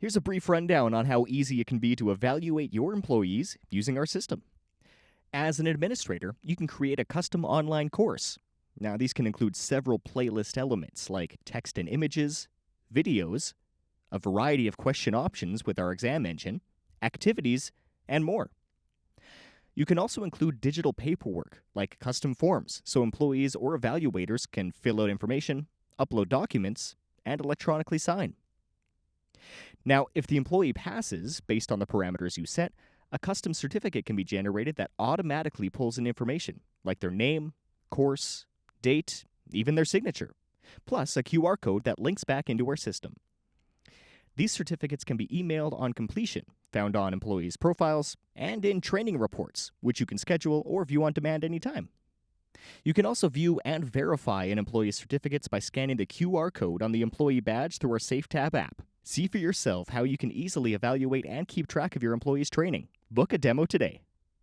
Here's a brief rundown on how easy it can be to evaluate your employees using our system. As an administrator, you can create a custom online course. Now, these can include several playlist elements like text and images, videos, a variety of question options with our exam engine, activities, and more. You can also include digital paperwork like custom forms so employees or evaluators can fill out information, upload documents, and electronically sign. Now, if the employee passes based on the parameters you set, a custom certificate can be generated that automatically pulls in information like their name, course, date, even their signature, plus a QR code that links back into our system. These certificates can be emailed on completion, found on employees' profiles, and in training reports, which you can schedule or view on demand anytime. You can also view and verify an employee's certificates by scanning the QR code on the employee badge through our SafeTab app. See for yourself how you can easily evaluate and keep track of your employees' training. Book a demo today.